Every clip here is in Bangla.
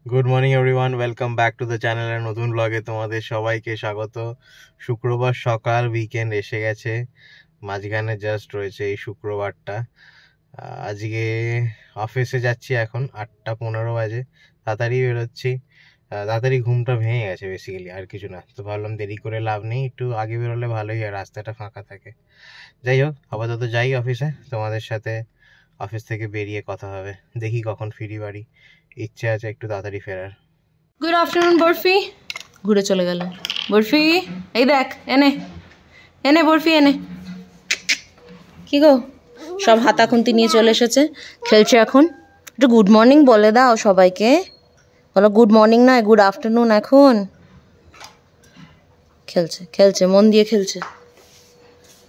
Good morning everyone, welcome back to the channel এর নতুন ব্লগে তোমাদের সবাইকে স্বাগত। শুক্রবার সকাল, উইকেন্ড এসে গেছে, মাঝখানে জাস্ট রয়েছে এই শুক্রবারটা। আজকে অফিসে যাচ্ছি, এখন 8:15 বাজে। তাড়াতাড়ি বেরোচ্ছি, তাড়াতাড়ি ঘুমটা ভেঙে গেছে বেসিক্যালি, আর কিছু না। তো ভাবলাম দেরি করে লাভ নেই, একটু আগে বেরোলে ভালোই হয়, রাস্তাটা ফাঁকা থাকে। যাই হোক, আপাতত যাই অফিসে, তোমাদের সাথে অফিস থেকে বেরিয়ে কথা হবে। দেখি কখন ফিরি বাড়ি, ইচ্ছে আছে একটু তাড়াতাড়ি ফেরার। Good afternoon barfi. ঘুরে চলে গেল বরফি। এই দেখ, এনে এনে বরফি এনে। কি গো, সব হাতা খুন্তি নিয়ে চলে এসেছে, খেলছে এখন। একটু গুড মর্নিং বলে দাও সবাইকে, বলো গুড মর্নিং না, গুড আফটারনুন। এখন খেলছে খেলছে, মন দিয়ে খেলছে,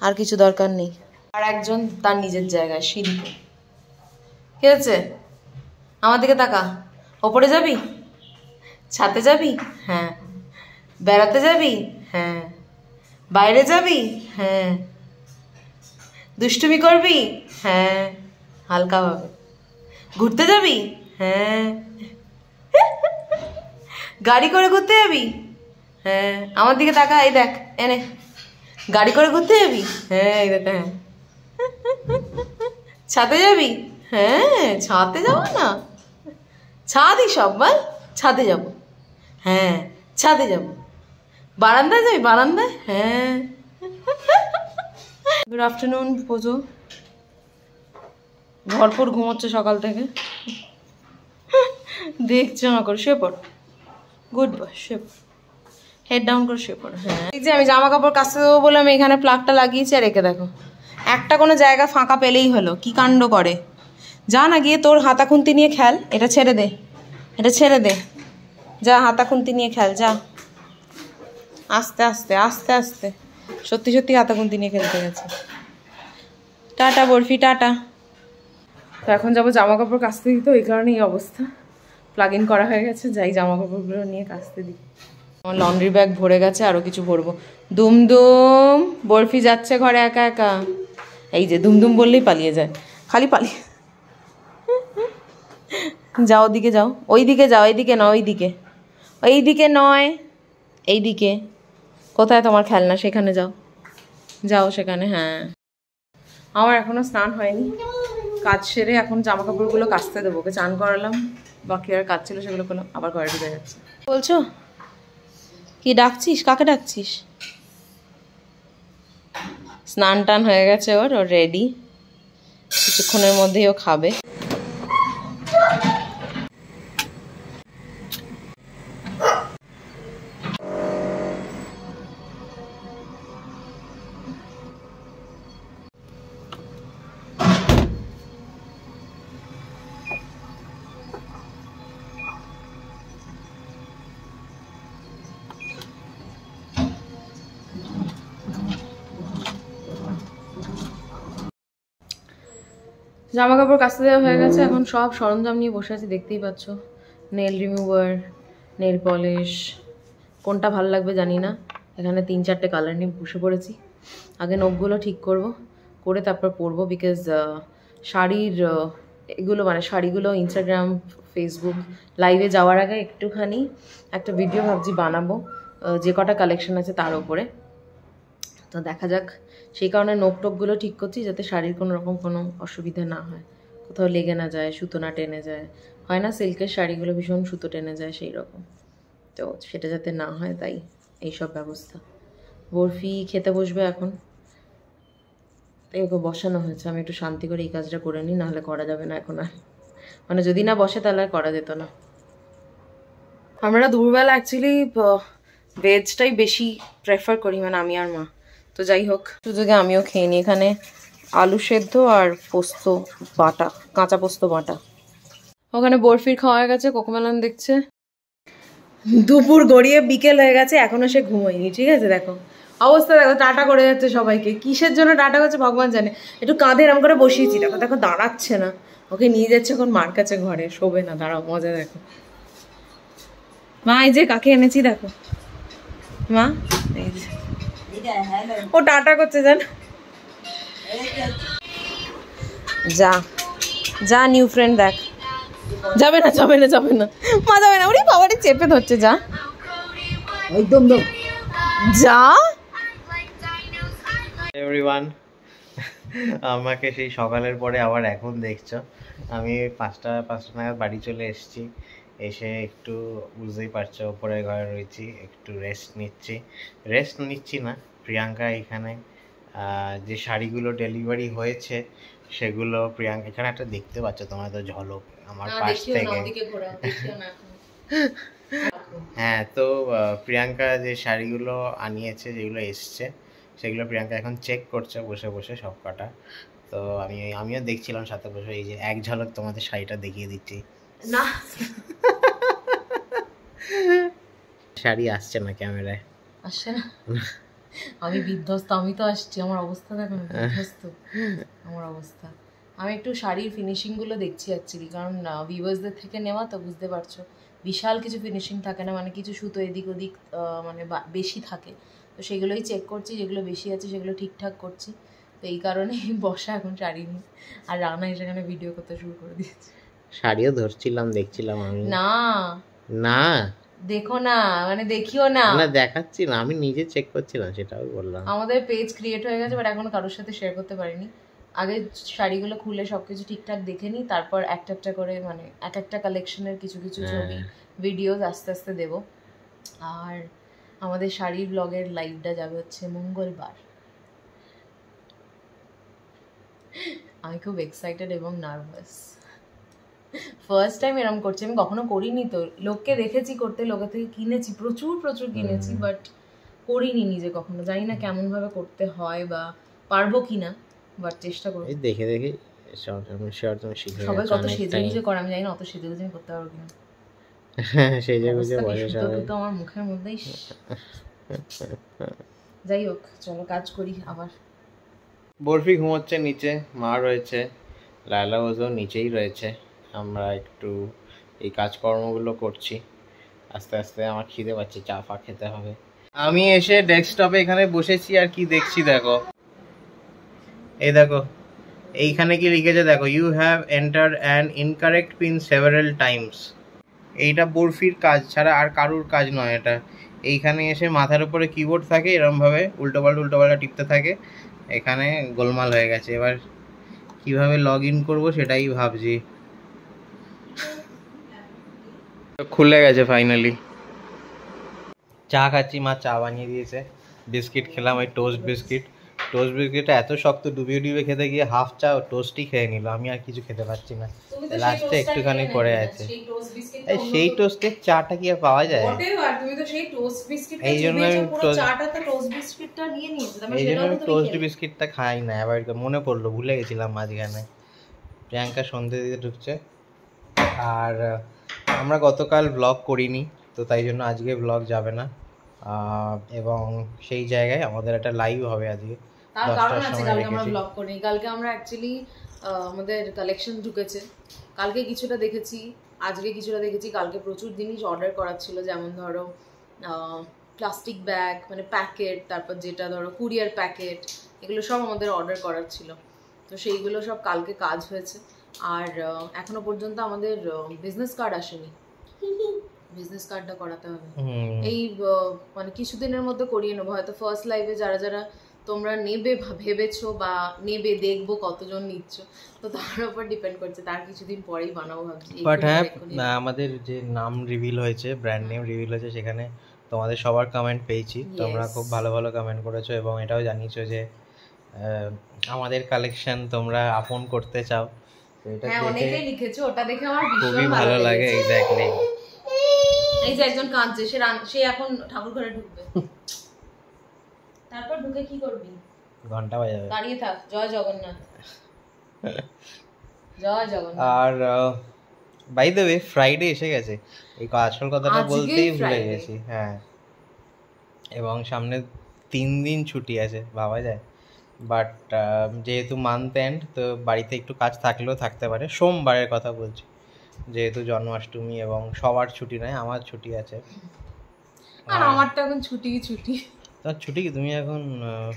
আর কিছু দরকার নেই। আর একজন তার নিজের জায়গায় সিঁড়িতে খেলছে। আমার দিকে তাকা। ওপরে যাবি, ছাদে যাবি, হ্যাঁ। বেড়াতে যাবি, হ্যাঁ। বাইরে যাবি, হ্যাঁ। দুষ্টুমি করবি, হ্যাঁ, হালকাভাবে। ঘুরতে যাবি, হ্যাঁ। গাড়ি করে ঘুরতে যাবি, হ্যাঁ। আমার দিকে তাকা, এই দেখ, এনে। গাড়ি করে ঘুরতে যাবি, হ্যাঁ, এই দেখ, হ্যাঁ। ছাদে যাবি, হ্যাঁ। ছাদে যাবো না, ছাদই সব, বল ছাদে যাবো, হ্যাঁ। ছাদে যাবো। বারান্দায় যাবি, বারান্দায়, হ্যাঁ। গুড আফটারনুন পোজো। ভরপুর ঘুমোচ্ছে সকাল থেকে, দেখছো না করে, শুয়ে পড়। গুড বয়, শুয়ে পড়, হেড ডাউন করে শুয়ে পড়। হ্যাঁ, এই যে আমি জামা কাপড় কাচতে দেবো বলে আমি এখানে প্লাগটা লাগিয়েছি, আর রেখে দেখো, একটা কোনো জায়গা ফাঁকা পেলেই হলো, কি কাণ্ড করে। যা না গিয়ে তোর হাতা খুন্তি নিয়ে খেল, এটা ছেড়ে দে, এটা ছেড়ে দে, যা হাতা খুন্তি নিয়ে খেল, যা। আস্তে আস্তে আস্তে আস্তে, সত্যি সত্যি হাতা খুন্তি নিয়ে খেলতে গেছে। Tata barfi, tata. তো এখন যাবো জামা কাপড় কাচতে দিতে, ওই কারণে এই অবস্থা। প্লাগ ইন করা হয়ে গেছে, যাই জামা কাপড়গুলো নিয়ে কাচতে দিই। আমার লন্ড্রি ব্যাগ ভরে গেছে, আরও কিছু ভরবো। দুমদুম, বরফি যাচ্ছে ঘরে একা একা। এই যে দুমদুম বললেই পালিয়ে যায়, খালি পালিয়ে। যাও, ওদিকে যাও, ওই দিকে যাও, এইদিকে নয়, ওইদিকে, ওইদিকে নয়, এইদিকে। কোথায় তোমার খেলনা, সেখানে যাও, যাও সেখানে, হ্যাঁ। আমার এখনো স্নান হয়নি, কাজ সেরে এখন জামা কাপড়গুলো কাচতে দেবো। ওকে চান করালাম, বাকি আর কাজ ছিল সেগুলো করলাম, আবার ঘরে ঢুকে যাচ্ছে। বলছো কি, ডাকছিস, কাকে ডাকছিস? স্নান টান হয়ে গেছে ওর রেডি, কিছুক্ষণের মধ্যেই ও খাবে। জামা কাপড় কাচতে দেওয়া হয়ে গেছে, এখন সব সরঞ্জাম নিয়ে বসে আছি, দেখতেই পাচ্ছ। নেল রিমুভার, নেল পলিশ, কোনটা ভালো লাগবে জানি না। এখানে 3-4টে কালার নিয়ে বসে পড়েছি। আগে নখগুলো ঠিক করব, করে তারপর পরবো, বিকজ শাড়ির এগুলো, মানে শাড়িগুলো ইনস্টাগ্রাম, ফেসবুক লাইভে যাওয়ার আগে একটুখানি একটা ভিডিও ভাবছি বানাবো, যে কটা কালেকশন আছে তার উপরে। তো দেখা যাক, সেই কারণে নোক টোকগুলো ঠিক করছি, যাতে শাড়ির কোনো রকম কোনো অসুবিধা না হয়, কোথাও লেগে না যায়, সুতো না টেনে যায়। হয় না সিল্কের শাড়িগুলো ভীষণ সুতো টেনে যায়, সেই রকম। তো সেটা যাতে না হয়, তাই এইসব ব্যবস্থা। বরফি খেতে বসবে এখন, তাই ওকে বসানো হয়েছে। আমি একটু শান্তি করে এই কাজটা করে নিই, নাহলে করা যাবে না এখন আর। মানে যদি না বসে তাহলে আর করা যেত না। আমরা দুপুরবেলা অ্যাকচুয়ালি ভেজটাই বেশি প্রেফার করি, মানে আমি আর মা। তো যাই হোক, সুযোগে আমিও খেয়ে নিই। এখানে আলু সেদ্ধ আর পোস্ত বাটা, কাঁচা পোস্ত বাটা। ওখানে বরফির খাওয়া হয়ে গেছে, কোকোমেলন দেখছে। দুপুর গড়িয়ে বিকেল হয়ে গেছে, এখনো সে ঘুমোয়নি, ঠিক আছে। দেখো অবস্থা, দেখো টাটা করে যাচ্ছে সবাইকে। কিসের জন্য টাটা করছে ভগবান জানে। একটু কাঁধে এরম করে বসিয়েছি, দেখো দেখো দাঁড়াচ্ছে না। ওকে নিয়ে যাচ্ছে এখন মার কাছে, ঘরে শোবে না। দাঁড়াও, মজা দেখো। মা এই যে কাকে এনেছি দেখো, মা এই যে, ও টাটা করছে, জান। যা যা, নিউ ফ্রেন্ড দেখ। যাবে না যাবে না যাবে না মা যাবে না, ওরে বাবারে চেপে ধরছে, যা একদম দাও যা। এভরিওয়ান, আমাকে সেই সকালের পরে আবার এখন দেখছো। আমি পাঁচটা নাগাদ বাড়ি চলে এসেছি। এসে একটু বুঝতেই পারছো ওপরে ঘরে রয়েছি, একটু রেস্ট নিচ্ছি না, প্রিয়াঙ্কা এখানে যে শাড়িগুলো ডেলিভারি হয়েছে সেগুলো প্রিয়াঙ্কা এখানে একটা দেখতে পাচ্ছ তোমরা তো ঝলক আমার পাশ থেকে। হ্যাঁ, তো প্রিয়াঙ্কা যে শাড়িগুলো আনিয়েছে, যেগুলো এসছে সেগুলো প্রিয়াঙ্কা এখন চেক করছে বসে বসে সব কটা। তো আমিও দেখছিলাম সাথে বসে। এই যে এক ঝলক তোমাদের শাড়িটা দেখিয়ে দিচ্ছি। না শাড়ি আসছে না ক্যামেরায়, আসছে না, আমি বিধ্বস্ত, আমি তো আসছি, আমার অবস্থা দেখো না, বিধ্বস্ত আমার অবস্থা। আমি একটু শাড়ির ফিনিশিংগুলো দেখছি অ্যাকচুয়ালি, কারণ ভিউয়ার্সদের থেকে নেওয়া তো বুঝতে পারছো বিশাল কিছু ফিনিশিং থাকে না, মানে কিছু সুতো এদিক ওদিক মানে বেশি থাকে, তো সেগুলোই চেক করছি, যেগুলো বেশি আছে সেগুলো ঠিকঠাক করছি। তো এই কারণেই বসা এখন শাড়ি নিয়ে, আর রানা সেখানে ভিডিও করতে শুরু করে দিয়েছে। শাড়িও ধরছিলাম, দেখছিলাম আমি। না না দেখো না, মানে দেখিও না, না দেখাচ্ছি না, আমি নিজে চেক করছিলাম, সেটাও বললাম। আমাদের পেজ ক্রিয়েট হয়ে গেছে, বাট এখনো কারোর সাথে শেয়ার করতে পারিনি। আগে শাড়িগুলো খুলে সবকিছু ঠিকঠাক দেখে নিই, তারপর একটা একটা করে মানে এক একটা কালেকশনের কিছু কিছু ছবি ভিডিওস আস্তে আস্তে দেব। আর আমাদের শাড়ির ব্লগের লাইভটা যাবে হচ্ছে মঙ্গলবার। আমি খুব এক্সাইটেড এবং নার্ভাস, ফার্স্ট টাইম এরকম করছি, আমি কখনো করিনি, তো লোককে দেখেছি করতে, লোকের থেকে কিনেছি, প্রচুর কিনেছি, বাট করিনি নিজে কখনো, জানি না কেমন ভাবে করতে হয় বা পারবো কিনা, বাট চেষ্টা করবো। এই দেখে দেখে সবাই কত সেজে গুজে করে, আমি জানি না অত সেজে গুজে করতে পারবো কিনা। সেজে গুজে বসে সবাই তো আমার মুখের মধ্যেই। যাই হোক, চলো কাজ করি আবার। বরফি ঘুমোচ্ছে নিচে, মা রয়েছে, লায়লা ওজো নিচেই রয়েছে। আমরা একটু এই কাজকর্মগুলো করছি আস্তে আস্তে। আমার খিদে পাচ্ছে, চা ফা খেতে হবে। আমি এসে ডেস্কটপে এখানে বসেছি, আর কি দেখছি দেখো, এই দেখো এইখানে কি লিখেছে দেখো, you have entered an incorrect pin several times. এইটা বরফির কাজ ছাড়া আর কারুর কাজ নয় এটা। এইখানে এসে মাথার উপরে কিবোর্ড থাকে, এরমভাবে উল্টোপাল্টা টিপতে থাকে, এখানে গোলমাল হয়ে গেছে। এবার কিভাবে লগ ইন করবো সেটাই ভাবছি। খুলে গেছে ফাইনালি। চা খাচ্ছি, মা চা বানিয়ে দিয়েছে। বিস্কিট খেলাম, ওই টোস্ট বিস্কিটটা এত শক্ত, ডুবিয়ে খেতে গিয়ে হাফ চা টোস্টই খেয়ে নিল। আমি আর কিছু খেতে পারছি না, লাস্টে একটুখানি পড়ে আছে। সেই টোস্টের চাটা কি আর পাওয়া যায়? এই জন্য আমি টোস্ট বিস্কিটটা খাই না, অ্যাভয়েড করি। মনে পড়লো, ভুলে গেছিলাম মাঝখানে। প্রিয়াঙ্কা সন্ধ্যে দিতে ঢুকছে, আর আমরা গতকাল ব্লগ করিনি, তো তাই জন্য আজকে ব্লগ যাবে না। এবং সেই জায়গায় আমাদের একটা লাইভ হবে আজকে 10টার সময় রেখেছি। কালকে আমরা অ্যাকচুয়ালি আমাদের কালেকশন ঢুকেছে, কালকে কিছুটা দেখেছি, আজকে কিছুটা দেখেছি। কালকে প্রচুর জিনিস অর্ডার করার ছিল, যেমন ধরো প্লাস্টিক ব্যাগ, মানে প্যাকেট, তারপর যেটা ধরো কুরিয়ার প্যাকেট, এগুলো সব আমাদের অর্ডার করার ছিল, তো সেইগুলো সব কালকে কাজ হয়েছে। আর এখনো পর্যন্ত আমাদের বিজনেস কার্ড আসেনি, বিজনেস কার্ডটা করাতে হবে। এই মানে কিছুদিনের মধ্যে করিয়ে নেবো হয়তো। ফার্স্ট লাইভে যারা যারা তোমরা নেবে ভেবেছো বা নেবে, দেখবো কতজন নিচ্ছ, তো তার উপর ডিপেন্ড করছে, তার কিছুদিন পরেই বানাবো ভাবছি। বাট হ্যাঁ, আমাদের যে নাম রিভিল হয়েছে, ব্র্যান্ড নেম রিভিল হয়েছে, সেখানে তোমাদের সবার কমেন্ট পেয়েছি। তোমরা খুব ভালো ভালো কমেন্ট করেছো, এবং এটাও জানিয়েছো যে আমাদের কালেকশন তোমরা আপন করতে চাও। এটা অনেকেই লিখেছো, ওটা দেখে আমার খুবই ভালো লাগে। এক্স্যাক্টলি। এই যে একজন কাঁদছে, সে এখন ঠাকুর ঘরে ঢুকবে, তারপর ঢুকে কি করবি? ঘন্টা বাজাবে, দাঁড়িয়ে থাক। জয় জগন্নাথ, জয় জগন্নাথ। আর বাই দ্য ওয়ে, ফ্রাইডে এসে গেছে, এই আসল কথাটা বলতেই ভুলে গেছি। হ্যাঁ, এবং সামনে 3 দিন ছুটি আছে, ভাবা যায়। বাট যেহেতু মান্থ এন্ড, তো বাড়িতে একটু কাজ থাকলেও থাকতে পারে। সোমবারের কথা বলছি, যেহেতু জন্মাষ্টমী, এবং সবার ছুটি নয়, আমার ছুটি আছে। আর আমারটা এখন ছুটি। তোমার ছুটি কি? তুমি এখন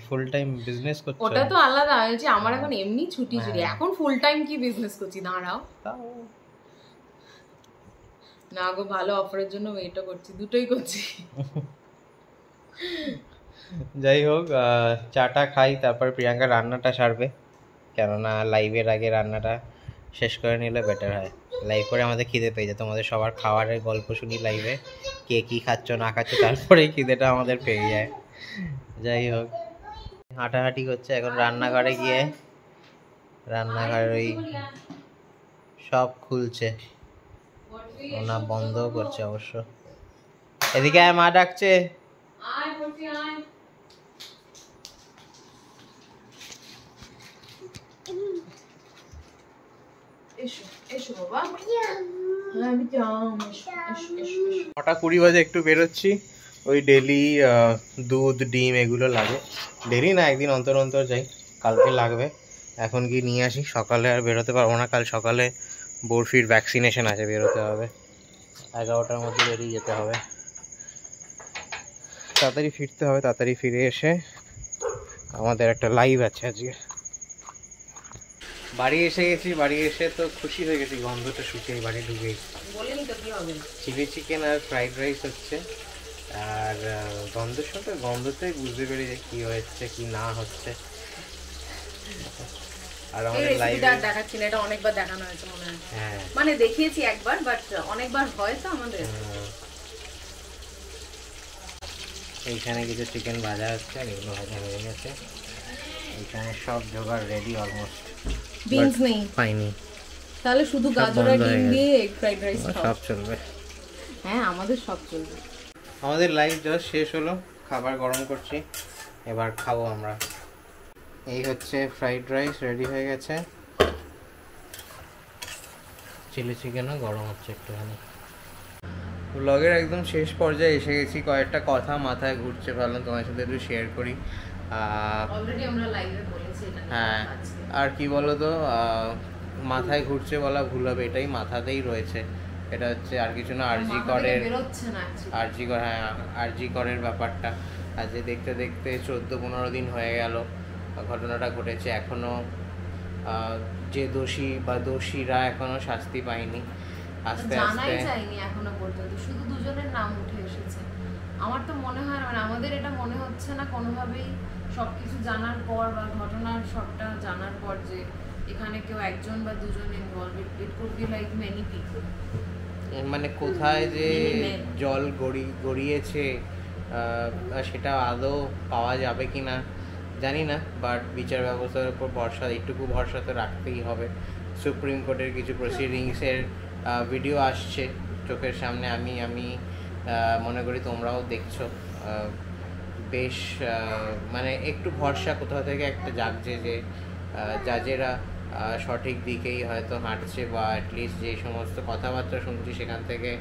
ফুল টাইম বিজনেস করছো? ওটা তো আলাদা হয়েছে, আমার এখন এমনি ছুটি। এখন ফুল টাইম কি বিজনেস করছি? দাঁড়াও, না গো, ভালো অফারের জন্য ওয়েটও করছি, দুটোই করছি। যাই হোক, চাটা খাই, তারপর প্রিয়াঙ্কা রান্নাটা সারবে, কেননা লাইভের আগে রান্নাটা শেষ করে নিলে বেটার হয়। লাইভ করে আমাদের খিদে পেয়ে যায়, তোমাদের সবার খাবারের গল্প শুনি লাইভে, কে কী খাচ্ছ না খাচ্ছ, তারপরে খিদেটা আমাদের পেয়ে যায়। যাই হোক, হাঁটাহাঁটি করছে এখন রান্নাঘরে গিয়ে, রান্নাঘরে ওই সব খুলছে, ওনা বন্ধও করছে অবশ্য। এদিকে আয়, মা ডাকছে। নটা 20 বাজে একটু বেরোচ্ছি, ওই ডেলি দুধ ডিম এগুলো লাগে, ডেলি না একদিন অন্তর অন্তর যাই, কালকে লাগবে, এখন কি নিয়ে আসি। সকালে আর বেরোতে পারবো না, কাল সকালে বরফির ভ্যাকসিনেশন আছে, বেরোতে হবে, 11টার মধ্যে বেরিয়ে যেতে হবে, তাড়াতাড়ি ফিরতে হবে। তাড়াতাড়ি ফিরে এসে আমাদের একটা লাইভ আছে আজকে। বাড়ি এসে গেছি, বাড়ি এসে তো খুশি হয়ে গেছি, গন্ধটা শুকিয়ে বাড়ি ঢুকেই। বলেনি তো কি হবে। চিলি চিকেন আর ফ্রাইড রাইস হচ্ছে, আর গন্ধের সাথে গন্ধতেই বুঝতে পেরে যে কি হচ্ছে কি না হচ্ছে। আর আমাদের লাইভে দেখাচ্ছি না, এটা অনেকবার দেখানো হয়েছে মনে হয়। হ্যাঁ, মানে দেখিয়েছি একবার, বাট অনেকবার হয় তো আমাদের। এইখানে কিছু চিকেন ভাজা হচ্ছে, আর এগুলো ভাজা হয়ে গেছে, এইখানে সব জোগাড় রেডি অলমোস্ট। বিনস নেই পাইনি, তাহলে শুধু গাজর আর ডিম দিয়ে এগ ফ্রাইড রাইস সব চলবে। হ্যাঁ, আমাদের সব চলবে। আমাদের লাইভ জাস্ট শেষ হলো, খাবার গরম করছি, এবার খাবো আমরা। এই হচ্ছে ফ্রাইড রাইস রেডি হয়ে গেছে, চিলি চিকেনও গরম হচ্ছে একটুখানি। ব্লগের একদম শেষ পর্যায়ে এসে গেছি, কয়েকটা কথা মাথায় ঘুরছে, ভাবলাম তোমার সাথে একটু শেয়ার করি। অলরেডি আমরা লাইভে বলেছি এটা নিয়ে। হ্যাঁ, আর কি বলো তো, মাথায় ঘুরছে বলা ভুল হবে, এটাই মাথাতেই রয়েছে। এটা হচ্ছে আর কিছু না, আরজি করের, হ্যাঁ আরজি করের ব্যাপারটা। আজ দেখতে দেখতে 14-15 দিন হয়ে গেল ঘটনাটা ঘটেছে, এখনো যে দোষী বা দোষীরা এখনো শাস্তি পায়নি। আস্তে আস্তে জানাই এখনো পর্যন্ত, শুধু দুজনের নাম উঠে এসেছে। আমার তো মনে হয়, মানে আমাদের এটা মনে হচ্ছে না কোনোভাবেই সবকিছু জানার পর বা ঘটনার সবটা জানার পর যে এখানে কেউ একজন বা দুজন involve. It could be like many people. মানে কোথায় যে জল গড়িয়েছে সেটা আদৌ পাওয়া যাবে কি না জানি না, বাট বিচার ব্যবস্থার উপর ভরসা, এইটুকু ভরসা তো রাখতেই হবে। সুপ্রিম কোর্টের কিছু প্রসিডিংসের ভিডিও আসছে চোখের সামনে, আমি মনে করি তোমরাও দেখছো, বেশ মানে একটু ভরসা কোথাও থেকে একটা জাগছে যে জাজেরা সঠিক দিকেই হয়তো হাঁটছে, বা অ্যাটলিস্ট যে সমস্ত কথাবার্তা শুনছি সেখান থেকে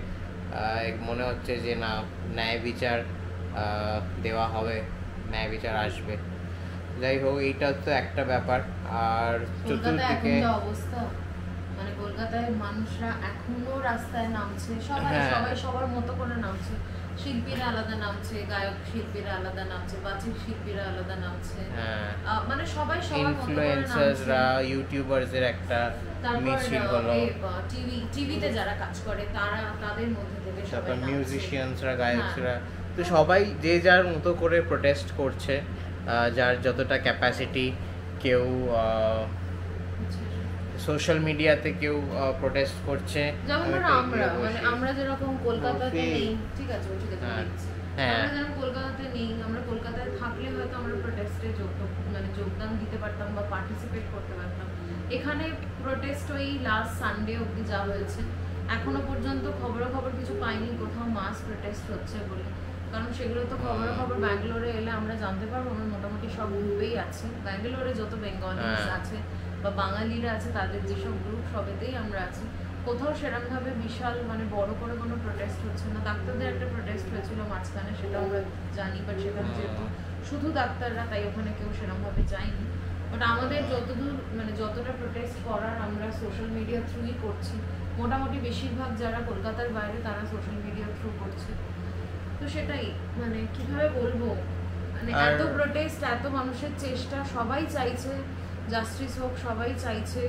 মনে হচ্ছে যে না, ন্যায় বিচার দেওয়া হবে, ন্যায় বিচার আসবে। যাই হোক, এইটা তো একটা ব্যাপার। আর চতুর্দিকে অবস্থা, মানে কলকাতায় মানুষরা এখনো রাস্তায় নামছে, সবাই সবার মতো করে নামছে। শিল্পীরা আলাদা নামছে, গায়ক শিল্পীরা আলাদা নামছে, বাচিক শিল্পীরা আলাদা নামছে, মানে সবাই সবার মতো করে নামছে। ইনফ্লুয়েন্সাররা, ইউটিউবারদের একটা মিছিল হলো, টিভিতে যারা কাজ করে তারা, তাদের মধ্যে থেকে তারপর মিউজিশিয়ানসরা, গায়করা, তো সবাই যে যার মতো করে প্রোটেস্ট করছে, যার যতটা ক্যাপাসিটি। কেউ সোশ্যাল মিডিয়াতে, কেউ প্রোটেস্ট করছে, যেমন আমরা যেরকম কলকাতাতে নেই, ঠিক আছে আমরা যেরকম কলকাতাতে নেই, আমরা কলকাতায় থাকলে হয়তো আমরা প্রোটেস্টে যোগদান দিতে পারতাম বা পার্টিসিপেট করতে পারতাম। এখানে প্রোটেস্ট ওই লাস্ট সানডে অবধি যা হয়েছে, এখনো পর্যন্ত খবর কিছু পাইনি কোথাও মাস প্রোটেস্ট হচ্ছে বলে। কারণ সেগুলো তো খবর ব্যাঙ্গালোরে এলে আমরা জানতে পারবো। আমরা মোটামুটি সব গ্রুপেই আছি, ব্যাঙ্গালোরে যত বেঙ্গলিজ আছে বা বাঙালিরা আছে, তাদের যেসব গ্রুপ সবেতেই আমরা আছি। কোথাও সেরকমভাবে বিশাল মানে বড় করে কোনো প্রোটেস্ট হচ্ছে না। ডাক্তারদের একটা প্রোটেস্ট হয়েছিল মাঝখানে, সেটা আমরা জানি, বাট সেখানে যেহেতু শুধু ডাক্তাররা, তাই ওখানে কেউ সেরকমভাবে যায়নি। বাট আমাদের যতদূর মানে যতটা প্রোটেস্ট করার আমরা সোশ্যাল মিডিয়া থ্রুই করছি। মোটামুটি বেশিরভাগ যারা কলকাতার বাইরে তারা সোশ্যাল মিডিয়া থ্রু করছে। তো সেটাই, মানে কিভাবে বলবো, মানে এত প্রোটেস্ট, এত মানুষের চেষ্টা, সবাই চাইছে জাস্টিস হোক, সবাই চাইছে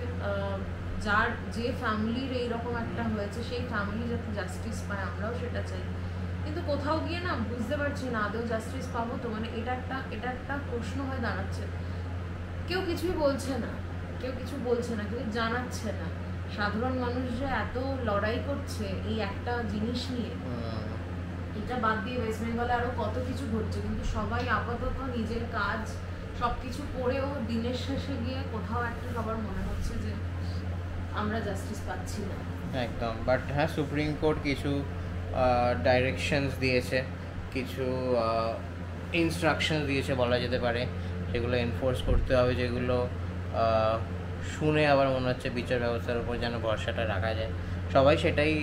যার যে ফ্যামিলির এইরকম একটা হয়েছে সেই ফ্যামিলি যাতে জাস্টিস পায়, আমরাও সেটা চাই। কিন্তু কোথাও গিয়ে না বুঝতে পারছি না আদৌ জাস্টিস পাবো তো। মানে এটা একটা প্রশ্ন হয়ে দাঁড়াচ্ছে। কেউ কিছুই বলছে না, কেউ কিছু বলছে না, কেউ জানাচ্ছে না। সাধারণ মানুষরা এত লড়াই করছে এই একটা জিনিস নিয়ে, এটা বাদ দিয়ে ওয়েস্ট বেঙ্গলে আরো কত কিছু ঘটছে, কিন্তু সবাই আপাতত নিজের কাজ সবকিছু করেও দিনের শেষে গিয়ে কোথাও একটা সবার মনে হচ্ছে যে আমরা জাস্টিস পাচ্ছি না। একদম। বাট হ্যাঁ, সুপ্রিম কোর্ট কিছু ডাইরেকশনস দিয়েছে, কিছু ইনস্ট্রাকশন দিয়েছে বলা যেতে পারে, সেগুলো এনফোর্স করতে হবে, যেগুলো শুনে আবার মনে হচ্ছে বিচার ব্যবস্থার উপর যেন ভরসাটা রাখা যায়। সবাই সেটাই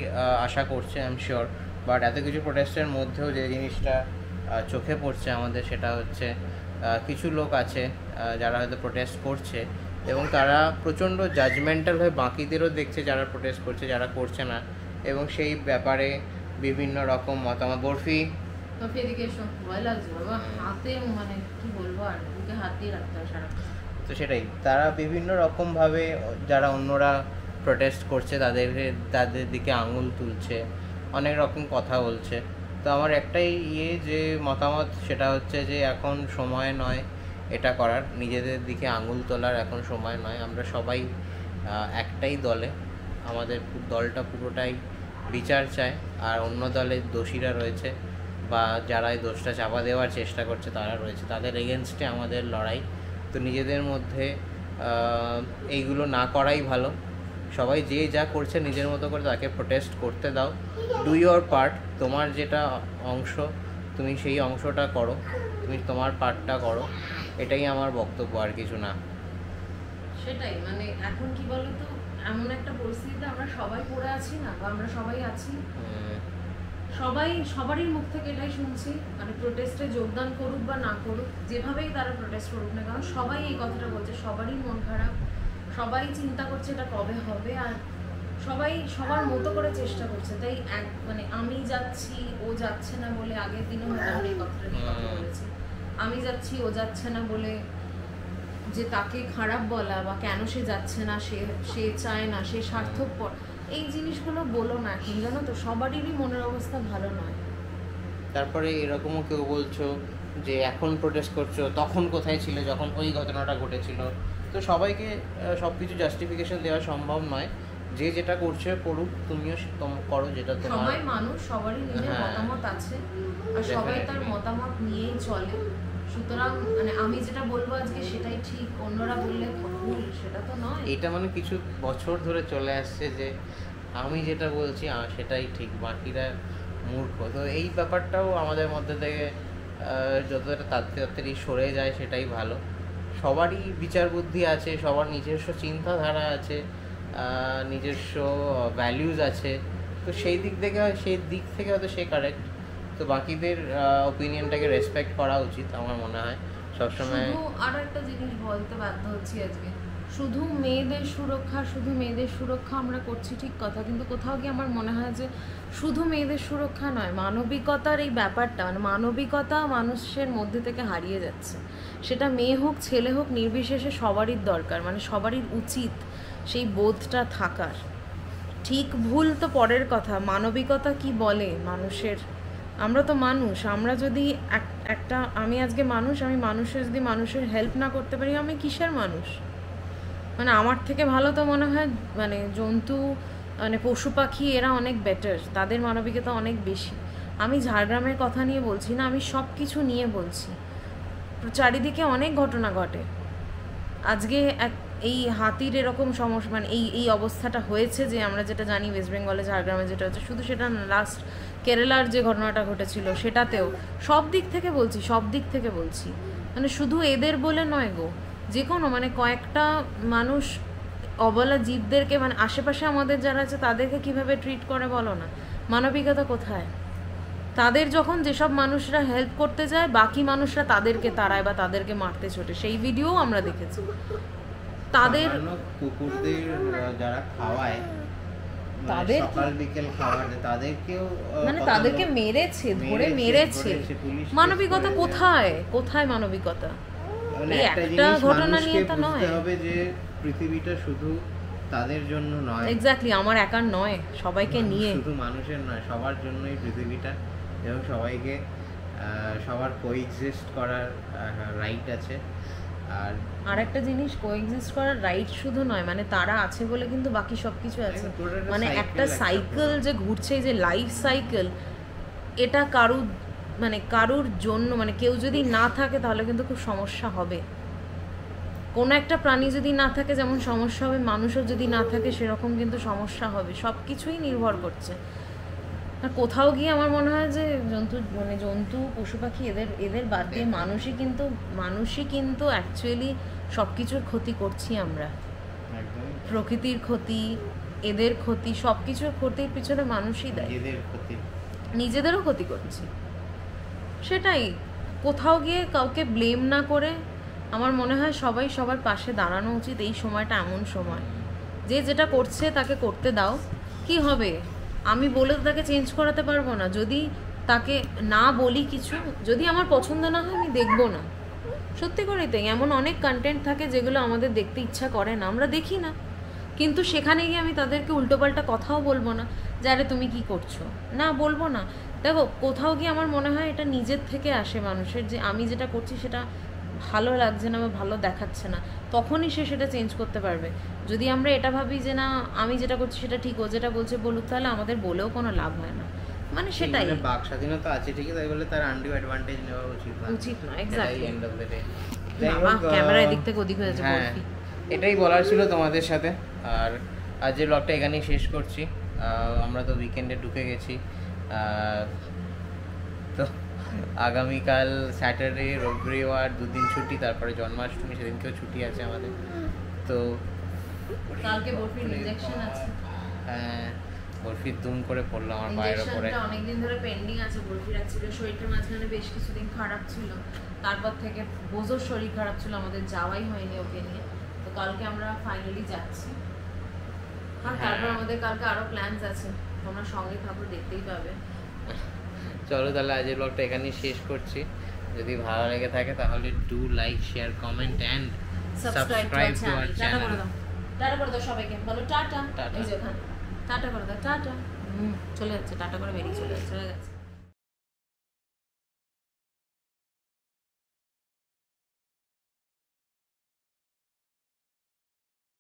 আশা করছে, আই এম শিওর। বাট এত কিছু প্রোটেস্টের মধ্যেও যে জিনিসটা চোখে পড়ছে আমাদের, সেটা হচ্ছে কিছু লোক আছে যারা হয়তো প্রোটেস্ট করছে এবং তারা প্রচণ্ড জাজমেন্টাল হয়ে বাকিদেরও দেখছে যারা প্রোটেস্ট করছে, যারা করছে না, এবং সেই ব্যাপারে বিভিন্ন রকম মতামত। বরফি এদিকে এসো, ভয় লাগছে বাবা, হাতে মানে কি বলবো, আর বুকে হাত দিয়ে রাখতে হয় সারা। তো সেটাই, তারা বিভিন্ন রকমভাবে যারা অন্যরা প্রোটেস্ট করছে তাদের দিকে আঙুল তুলছে, অনেক রকম কথা বলছে। তো আমার একটাই যে মতামত, সেটা হচ্ছে যে এখন সময় নয় এটা করার, নিজেদের দিকে আঙুল তোলার এখন সময় নয়। আমরা সবাই একটাই দলে, আমাদের দলটা পুরোটাই বিচার চায়, আর অন্য দলে দোষীরা রয়েছে বা যারা এই দোষটা চাপা দেওয়ার চেষ্টা করছে তারা রয়েছে, তাদের এগেনস্টে আমাদের লড়াই। তো নিজেদের মধ্যে এইগুলো না করাই ভালো। সবাই যে যা করছে নিজের মতো করে তাকে প্রোটেস্ট করতে দাও, ডু ইয়োর পার্ট। তোমার যেটা অংশ তুমি সেই অংশটা করো, তুমি তোমার পার্টটা করো, এটাই আমার বক্তব্য, আর কিছু না। সেটাই, মানে এখন কি বলতো, এমন একটা পরিস্থিতিতে আমরা সবাই পড়ে আছি না, বা আমরা সবাই আছি, সবারই মুখ থেকে এটাই শুনছি, মানে প্রোটেস্টে যোগদান করুক বা না করুক, যেভাবেই তারা প্রোটেস্ট করুক না কারণ সবাই এই কথাটা বলছে, সবারই মন খারাপ, সবাই চিন্তা করছে এটা কবে হবে, আর সবাই সবার মতো করে চেষ্টা করছে। তাই মানে আমি যাচ্ছি ও যাচ্ছে না বলে, আগের দিনও হয়তো আমরা এই কথাটা নিয়ে কথা বলেছি, আমি যাচ্ছি ও যাচ্ছে না বলে যে তাকে খারাপ বলা বা কেন সে যাচ্ছে না, সে চায় না, সে স্বার্থপর, এই জিনিসগুলো বলো না এখন, জানো তো সবারই মনের অবস্থা ভালো নয়। তারপরে এরকমও কেউ বলছো যে এখন প্রোটেস্ট করছো, তখন কোথায় ছিলে যখন ওই ঘটনাটা ঘটেছিল। তো সবাইকে সব কিছু জাস্টিফিকেশন দেওয়া সম্ভব নয়, যে যেটা করছে করুক, তুমিও করো যেটা তোমার। সবাই মানুষ, সবারই নিজের মতামত আছে, আর সবাই তার মতামত নিয়েই চলে। সুতরাং মানে আমি যেটা বলবো আজকে সেটাই ঠিক, অন্যরা বললে ভুল সেটা তো নয়। এটা মানে কিছু বছর ধরে চলে আসছে যে আমি যেটা বলছি সেটাই ঠিক, বাকিরা মূর্খ। তো এই ব্যাপারটাও আমাদের মধ্যে থেকে যতটা তাড়াতাড়ি সরে যায় সেটাই ভালো। সবারই বিচার বুদ্ধি আছে, সবার নিজস্ব চিন্তাধারা আছে, নিজস্ব ভ্যালিউজ আছে। তো সেই দিক থেকে হয়তো সে কারেক্ট। তো বাকিদের ওপিনিয়নটাকে রেসপেক্ট করা উচিত আমার মনে হয় সবসময়। আরো একটা জিনিস বলতে বাধ্য হচ্ছি আজকে, শুধু মেয়েদের সুরক্ষা আমরা করছি ঠিক কথা, কিন্তু কোথাও গিয়ে আমার মনে হয় যে শুধু মেয়েদের সুরক্ষা নয়, মানবিকতার এই ব্যাপারটা, মানে মানবিকতা মানুষের মধ্যে থেকে হারিয়ে যাচ্ছে। সেটা মেয়ে হোক ছেলে হোক নির্বিশেষে সবারই দরকার, মানে সবারই উচিত সেই বোধটা থাকার। ঠিক ভুল তো পরের কথা, মানবিকতা কি বলে মানুষের, আমরা তো মানুষ, আমরা যদি আমি আজকে মানুষ, আমি মানুষের যদি মানুষের হেল্প না করতে পারি, আমি কিসের মানুষ? মানে আমার থেকে ভালো তো মনে হয় মানে জন্তু, মানে পশু পাখি, এরা অনেক বেটার, তাদের মানবিকতা অনেক বেশি। আমি ঝাড়গ্রামের কথা নিয়ে বলছি না, আমি সব কিছু নিয়ে বলছি। চারিদিকে অনেক ঘটনা ঘটে। আজকে এই হাতির এরকম সমস্যা, মানে এই অবস্থাটা হয়েছে যে আমরা যেটা জানি ওয়েস্ট বেঙ্গলে ঝাড়গ্রামে যেটা হচ্ছে, শুধু সেটা না, লাস্ট কেরালার যে ঘটনাটা ঘটেছিল সেটাতেও সব দিক থেকে বলছি, মানে শুধু এদের বলে নয় গো, যে কোনো মানে কয়েকটা মানুষ অবলা জীবদেরকে, মানে আশেপাশে আমাদের যারা আছে তাদেরকে কিভাবে ট্রিট করে বলো না, মানবিকতা কোথায়? তাদের যখন যেসব মানুষরা হেল্প করতে যায়, বাকি মানুষরা তাদেরকে তাড়ায় বা তাদেরকে মারতে ছোটে, সেই ভিডিও আমরা দেখেছি। তাদের কুকুরদের যারা খাওয়ায়, তাদের সকাল বিকেল খাওয়ার, তাদেরকেও মানে তাদেরকে মেরেছে, ধরে মেরেছে, মানবিকতা কোথায়? মানবিকতা? মানে একটা ঘটনা নিয়ে তা নয়। বুঝতে হবে যে পৃথিবীটা শুধু তাদের জন্য নয়, এক্স্যাক্টলি আমার একার নয়, সবাইকে নিয়ে। শুধু মানুষের নয়, সবার জন্যই পৃথিবীটা, এবং সবাইকে সবার কোএক্সিস্ট করার রাইট আছে। আর একটা জিনিস, কোএক্সিস্ট করার রাইট শুধু নয়, মানে তারা আছে বলে কিন্তু বাকি সব কিছু আছে। মানে একটা সাইকেল যে ঘুরছে, যে লাইফ সাইকেল, এটা কারুর জন্য, মানে কেউ যদি না থাকে তাহলে কিন্তু খুব সমস্যা হবে। কোনো একটা প্রাণী যদি না থাকে যেমন সমস্যা হবে, মানুষও যদি না থাকে সেরকম কিন্তু সমস্যা হবে। সব কিছুই নির্ভর করছে। আর কোথাও গিয়ে আমার মনে হয় যে জন্তু পশু পাখি এদের বাদ দিয়ে মানুষই কিন্তু অ্যাকচুয়ালি সব কিছুর ক্ষতি করছি আমরা। প্রকৃতির ক্ষতি, এদের ক্ষতি, সব কিছুর ক্ষতির পিছনে মানুষই দেয়, নিজেদেরও ক্ষতি করছি। সেটাই, কোথাও গিয়ে কাউকে ব্লেম না করে আমার মনে হয় সবাই সবার পাশে দাঁড়ানো উচিত। এই সময়টা এমন সময়, যে যেটা করছে তাকে করতে দাও। কি হবে, আমি বলে তো তাকে চেঞ্জ করাতে পারবো না। যদি তাকে না বলি কিছু, যদি আমার পছন্দ না হয় আমি দেখবো না। সত্যি করেই তাই, এমন অনেক কন্টেন্ট থাকে যেগুলো আমাদের দেখতে ইচ্ছা করে না, আমরা দেখি না, কিন্তু সেখানে গিয়ে আমি তাদেরকে উল্টোপাল্টা কথাও বলবো না যে আরে তুমি কি করছো, না বলবো না। দেখো, কোথাও গিয়ে আমার মনে হয় এটা নিজের থেকে আসে মানুষের, যে আমি যেটা করছি সেটা ভালো লাগছে না বা ভালো দেখাচ্ছে না, তখনই সে সেটা চেঞ্জ করতে পারবে। যদি আমরা এটা ভাবি যে না আমি যেটা করছি সেটা ঠিক, ও যেটা বলছে বলুক, তাহলে আমাদের বলেও কোনো লাভ হয় না। মানে সেটাই, বাক স্বাধীনতা আছে ঠিকই, তাই বলে তার আনডিউ অ্যাডভান্টেজ নেওয়া উচিত না। Exactly. End of the day camera এদিক থেকে ওদিক হয়ে যাচ্ছে। এটাই বলার ছিল তোমাদের সাথে। আর আজকের ব্লগটা এখানেই শেষ করছি। আমরা তো উইকেন্ডে ঢুকে গেছি, তো আগামীকাল স্যাটারডে, রবিবার 2 দিন ছুটি, তারপরে জন্মাষ্টমী, সেদিনকেও ছুটি আছে আমাদের। তো কালকে বরফির ইনজেকশন আছে। হ্যাঁ, বরফির দুম করে পড়লো আমার পায়ের উপরে। ইনজেকশনটা অনেকদিন ধরে পেন্ডিং আছে। বরফির অ্যাকচুয়ালি শরীরটা মাঝখানে বেশ কিছুদিন খারাপ ছিল, তারপর থেকে বোঝোর শরীর খারাপ ছিল, আমাদের যাওয়াই হয়নি ওকে নিয়ে। তো কালকে আমরা ফাইনালি যাচ্ছি। আর তারপর আমাদের কালকে আরো প্ল্যানস আছে, তোমরা সঙ্গে থাকো, দেখতেই পাবে। চলো তাহলে আজকের ব্লগটা এখানেই শেষ করছি। যদি ভালো লেগে থাকে তাহলে do like, share, comment and subscribe to our channel. Tata করে দাও সবাইকে, বলো টাটা। এই যে ওখানে টাটা করে দাও, টাটা। চলে যাচ্ছে, টাটা করে বেরিয়ে চলে গেছে।